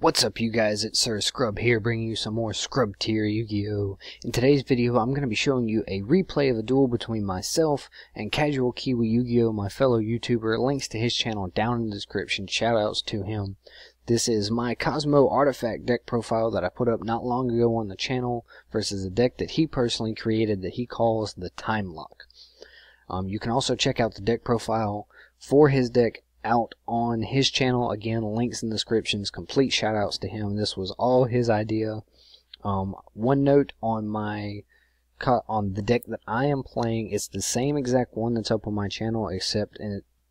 What's up, you guys? It's Sir Scrub here, bringing you some more Scrub Tier Yu-Gi-Oh! In today's video, I'm going to be showing you a replay of a duel between myself and Casual Kiwi Yu-Gi-Oh!, my fellow YouTuber. Links to his channel down in the description. Shoutouts to him. This is my Cosmo Artifact deck profile that I put up not long ago on the channel versus a deck that he personally created that he calls the Time Lock. You can also check out the deck profile for his deck out on his channel. Again, links in the descriptions. Complete shout outs to him. This was all his idea. One note on the deck that I am playing, it's the same exact one that's up on my channel, except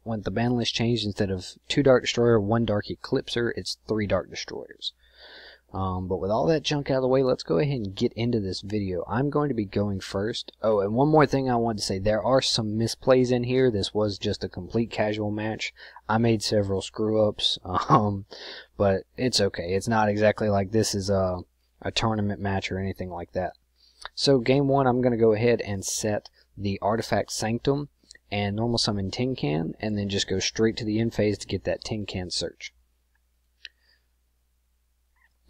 when the ban list changed, instead of 2 Dark Destroyer, 1 Dark Eclipser, it's 3 Dark Destroyers. But with all that junk out of the way, let's go ahead and get into this video. I'm going to be going first. Oh, and one more thing I wanted to say. There are some misplays in here. This was just a complete casual match. I made several screw-ups, but it's okay. It's not exactly like this is a tournament match or anything like that. So, game 1, I'm going to go ahead and set the Artifact Sanctum and normal summon Tin Can, and then just go straight to the end phase to get that Tin Can search.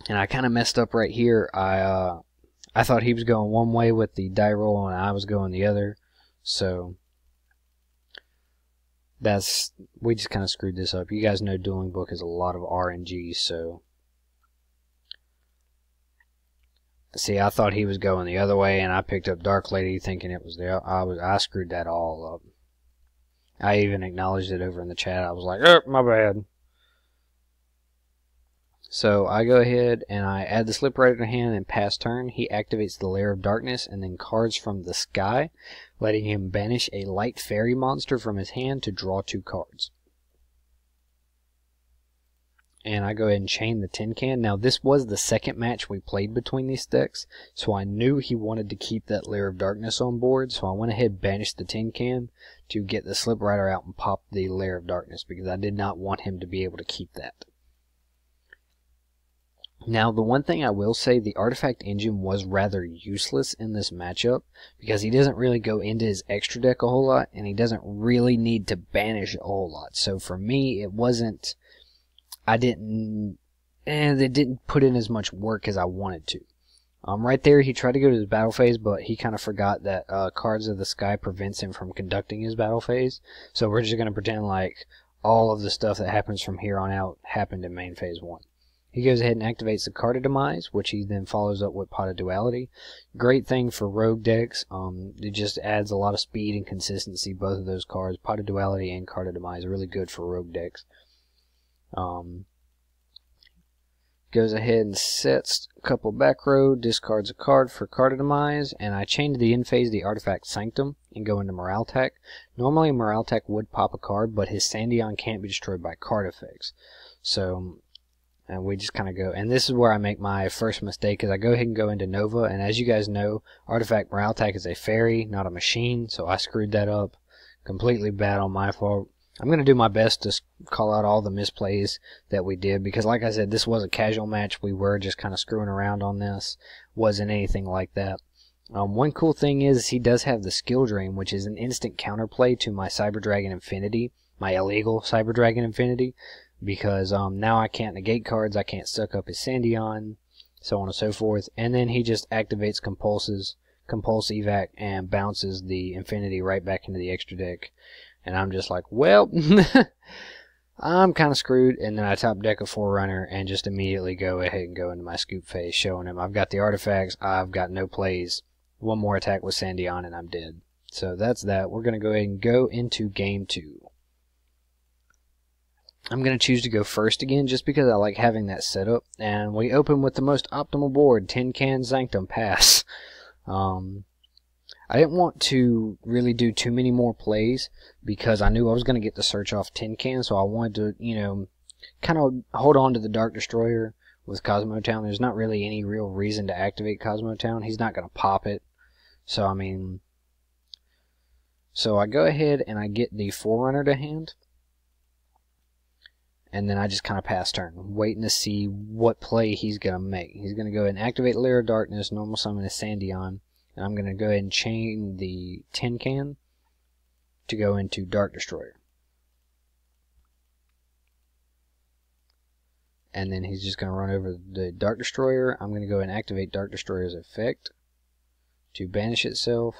And I kind of messed up right here. I thought he was going one way with the die roll and I was going the other. So we just kind of screwed this up. You guys know Dueling Book is a lot of RNG, so see, I thought he was going the other way and I picked up Dark Lady thinking it was there. I screwed that all up. I even acknowledged it over in the chat. I was like, "Oh, my bad." So I go ahead and I add the Slip Rider to hand and pass turn. He activates the Lair of Darkness and then cards from the sky, letting him banish a light fairy monster from his hand to draw 2 cards. And I go ahead and chain the Tin Can. Now this was the second match we played between these decks, so I knew he wanted to keep that Lair of Darkness on board, so I went ahead and banished the Tin Can to get the Slip Rider out and pop the Lair of Darkness, because I did not want him to be able to keep that. Now, the one thing I will say, the Artifact Engine was rather useless in this matchup, because he doesn't really go into his extra deck a whole lot, and he doesn't really need to banish a whole lot. So for me, it wasn't, it didn't put in as much work as I wanted to. Right there, he tried to go to his battle phase, but he kind of forgot that Cards of the Sky prevents him from conducting his battle phase. So we're just going to pretend like all of the stuff that happens from here on out happened in main phase 1. He goes ahead and activates the Card of Demise, which he then follows up with Pot of Duality. Great thing for rogue decks. It just adds a lot of speed and consistency, both of those cards. Pot of Duality and Card of Demise are really good for rogue decks. Goes ahead and sets a couple back row, discards a card for Card of Demise, and I chain to the end phase the Artifact Sanctum and go into Moraltech. Normally Moraltech would pop a card, but his Sandion can't be destroyed by card effects. So and we just kind of go, and this is where I make my first mistake, is I go ahead and go into Nova, and as you guys know, Artifact Moraltech is a fairy, not a machine, so I screwed that up. Completely bad on my fault. I'm going to do my best to call out all the misplays that we did, because like I said, this was a casual match. We were just kind of screwing around on this. Wasn't anything like that. One cool thing is he does have the Skill Drain, which is an instant counterplay to my Cyber Dragon Infinity, my illegal Cyber Dragon Infinity. Because now I can't negate cards, I can't suck up his Sandion, so on and so forth. And then he just activates Compulse Evac, and bounces the Infinity right back into the extra deck. And I'm just like, well, I'm kind of screwed. And then I top deck a Forerunner and just immediately go ahead and go into my scoop phase, showing him I've got the artifacts, I've got no plays. One more attack with Sandion and I'm dead. So that's that. We're going to go ahead and go into game 2. I'm going to choose to go first again just because I like having that setup. And we open with the most optimal board, Tin Can Sanctum Pass. I didn't want to really do too many more plays because I knew I was going to get the search off Tin Can. So I wanted to, kind of hold on to the Dark Destroyer with Cosmo Town. There's not really any real reason to activate Cosmo Town. He's not going to pop it. So, so I go ahead and I get the Forerunner to hand. And then I just kind of pass turn, waiting to see what play he's going to make. He's going to go ahead and activate Lair of Darkness, normal summon a Sandion, and I'm going to go ahead and chain the Tin Can to go into Dark Destroyer. and then he's just going to run over the Dark Destroyer. I'm going to go and activate Dark Destroyer's effect to banish itself,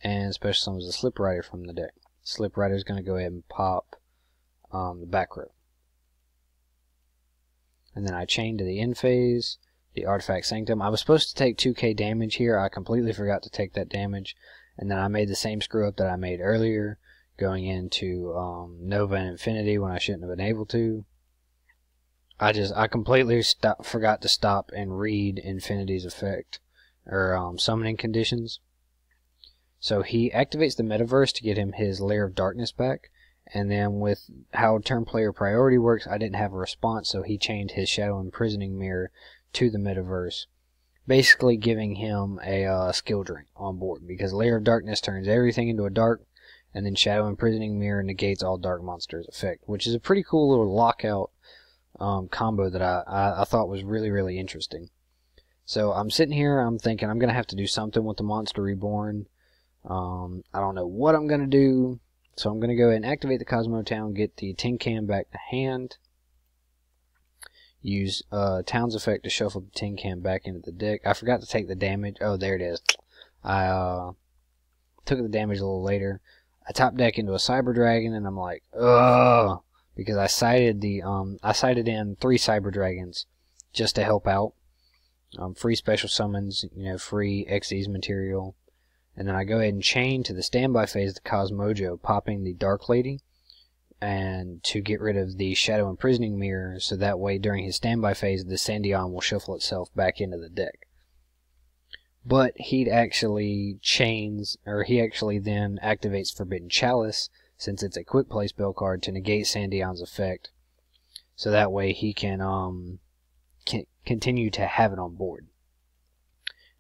and special summons the Slip Rider from the deck. Slip Rider is going to go ahead and pop the back row. And then I chain to the end phase, the Artifact Sanctum. I was supposed to take 2k damage here. I completely forgot to take that damage. And then I made the same screw up that I made earlier, going into Nova and Infinity when I shouldn't have been able to. I completely forgot to stop and read Infinity's effect, or summoning conditions. So he activates the Metaverse to get him his Lair of Darkness back. And then with how turn player priority works, I didn't have a response, so he chained his Shadow Imprisoning Mirror to the Metaverse, basically giving him a skill drink on board, because Lair of Darkness turns everything into a dark, and then Shadow Imprisoning Mirror negates all dark monsters' effect, which is a pretty cool little lockout combo that I thought was really, really interesting. So I'm sitting here, I'm thinking I'm going to have to do something with the Monster Reborn. I don't know what I'm going to do. So I'm going to go ahead and activate the Cosmo Town, get the Tin Can back to hand, use Town's effect to shuffle the Tin Can back into the deck. I forgot to take the damage. Oh, there it is. I took the damage a little later. I top deck into a Cyber Dragon, and I'm like, ugh, because I sided in 3 Cyber Dragons just to help out. Free special summons, free Xyz material. And then I go ahead and chain to the standby phase of the Cosmojo, popping the Dark Lady, and to get rid of the Shadow Imprisoning Mirror, so that way during his standby phase the Sandion will shuffle itself back into the deck. But he actually then activates Forbidden Chalice, since it's a quick play spell card, to negate Sandion's effect, so that way he can continue to have it on board.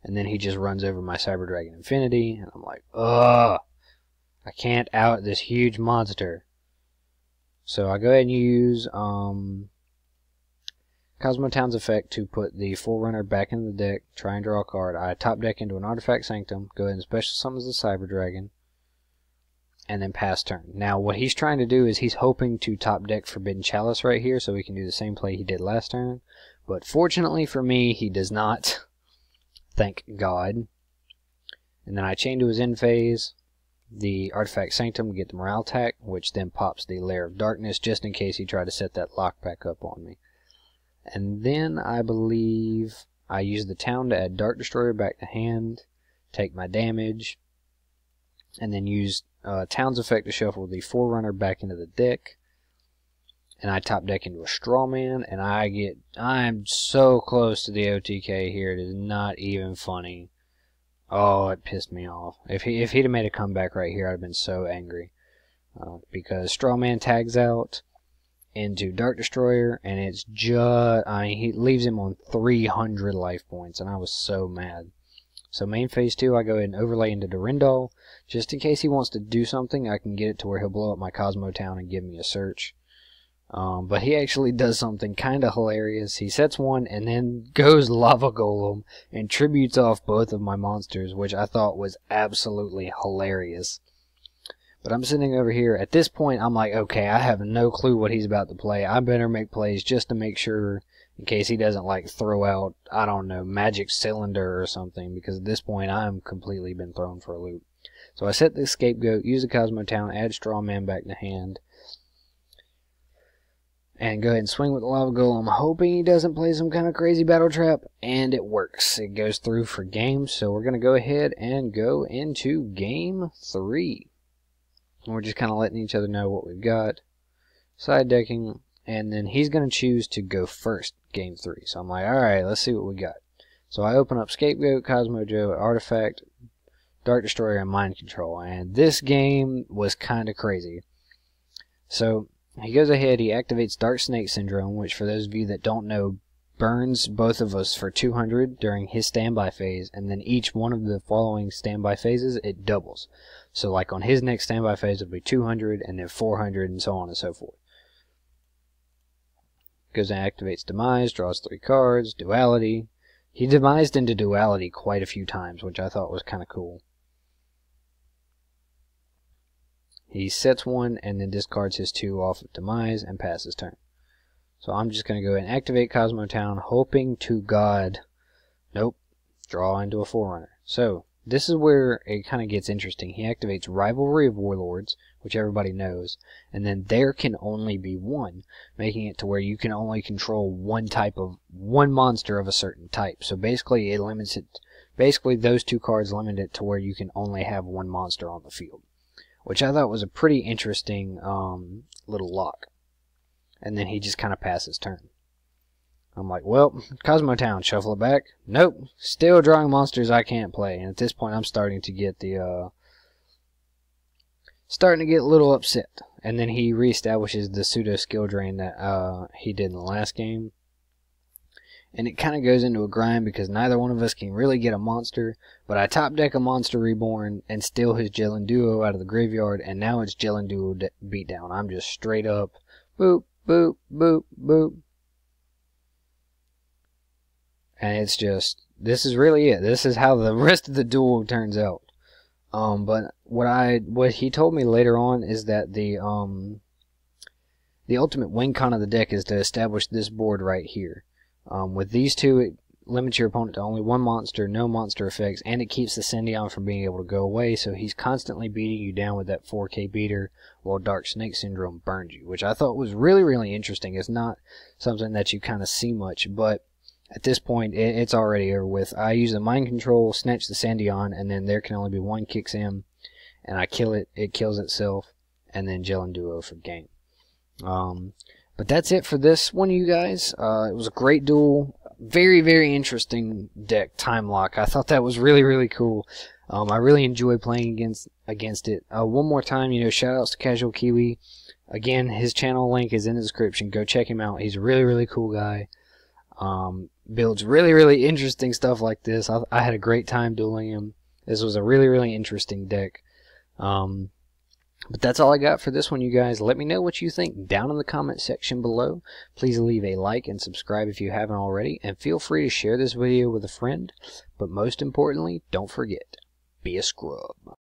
And then he just runs over my Cyber Dragon Infinity, and I'm like, ugh, I can't out this huge monster. So I go ahead and use Cosmo Town's effect to put the Forerunner back in the deck, try and draw a card. I top deck into an Artifact Sanctum, go ahead and special summons the Cyber Dragon, and then pass turn. Now what he's trying to do is he's hoping to top deck Forbidden Chalice right here, so we can do the same play he did last turn. But fortunately for me, he does not. Thank God. And then I chain to his end phase the Artifact Sanctum, get the Morale Tack, which then pops the Lair of Darkness, just in case he tried to set that lock back up on me. And then I believe I use the Town to add Dark Destroyer back to hand, take my damage, and then use Town's effect to shuffle the Forerunner back into the deck. And I top deck into a Strawman, and I'm so close to the OTK here, it is not even funny. Oh, it pissed me off. If he'd have made a comeback right here, I'd have been so angry. Because Strawman tags out into Dark Destroyer, and it's just, he leaves him on 300 life points, and I was so mad. So main phase 2, I go ahead and overlay into Durindal, just in case he wants to do something, I can get it to where he'll blow up my Cosmo Town and give me a search. But he actually does something kind of hilarious. He sets one and then goes Lava Golem and tributes off both of my monsters, which I thought was absolutely hilarious. But I'm sitting over here. At this point, I'm like, okay, I have no clue what he's about to play. I better make plays just to make sure, in case he doesn't, like, throw out, I don't know, Magic Cylinder or something, because at this point, I'm completely been thrown for a loop. So I set the Scapegoat, use the Cosmo Town, add Strawman back to hand, and go ahead and swing with the Lava Golem. I'm hoping he doesn't play some kind of crazy battle trap, and it works. It goes through for game, so we're going to go ahead and go into Game 3. And we're just kind of letting each other know what we've got. Side decking, and then he's going to choose to go first, Game 3. So I'm like, alright, let's see what we got. So I open up Scapegoat, Cosmojo, Artifact, Dark Destroyer, and Mind Control. And this game was kind of crazy. So he goes ahead, he activates Dark Snake Syndrome, which for those of you that don't know, burns both of us for 200 during his standby phase, and then each one of the following standby phases, it doubles. So like on his next standby phase, it'll be 200, and then 400, and so on and so forth. Goes and activates Demise, draws 3 cards, Duality. He demised into Duality quite a few times, which I thought was kind of cool. He sets one and then discards his 2 off of Demise and passes turn. So I'm just going to go and activate Cosmo Town, hoping to God. Nope. Draw into a Forerunner. So this is where it kind of gets interesting. He activates Rivalry of Warlords, which everybody knows, and then there can only be one, making it to where you can only control one monster of a certain type. So basically it limits it. Basically those two cards limit it to where you can only have one monster on the field, which I thought was a pretty interesting little lock. And then he just kind of passes turn. I'm like, well, Cosmo Town, shuffle it back. Nope, still drawing monsters I can't play. And at this point, I'm starting to get a little upset. And then he reestablishes the pseudo skill drain that he did in the last game. And it kind of goes into a grind because neither one of us can really get a monster. But I top deck a Monster Reborn and steal his Jellin Duo out of the graveyard. And now it's Jellin Duo beatdown. I'm just straight up boop, boop, boop, boop. And it's just, this is really it. This is how the rest of the duel turns out. But what he told me later on is that the ultimate win con of the deck is to establish this board right here. With these two, it limits your opponent to only one monster, no monster effects, and it keeps the Syndion from being able to go away, so he's constantly beating you down with that 4K beater while Dark Snake Syndrome burns you, which I thought was really, really interesting. It's not something that you kind of see much, but at this point, it's already over with. I use the Mind Control, snatch the Syndion, and then there can only be one kicks in, and I kill it, it kills itself, and then Jellin Duo for game. But that's it for this one, you guys. It was a great duel. Very, very interesting deck, Time Lock. I thought that was really, really cool. I really enjoy playing against it. One more time, shout outs to Casual Kiwi. Again, his channel link is in the description. Go check him out. He's a really, really cool guy. Builds really, really interesting stuff like this. I had a great time dueling him. This was a really, really interesting deck. But that's all I got for this one, you guys. Let me know what you think down in the comment section below. Please leave a like and subscribe if you haven't already. And feel free to share this video with a friend. But most importantly, don't forget, be a scrub.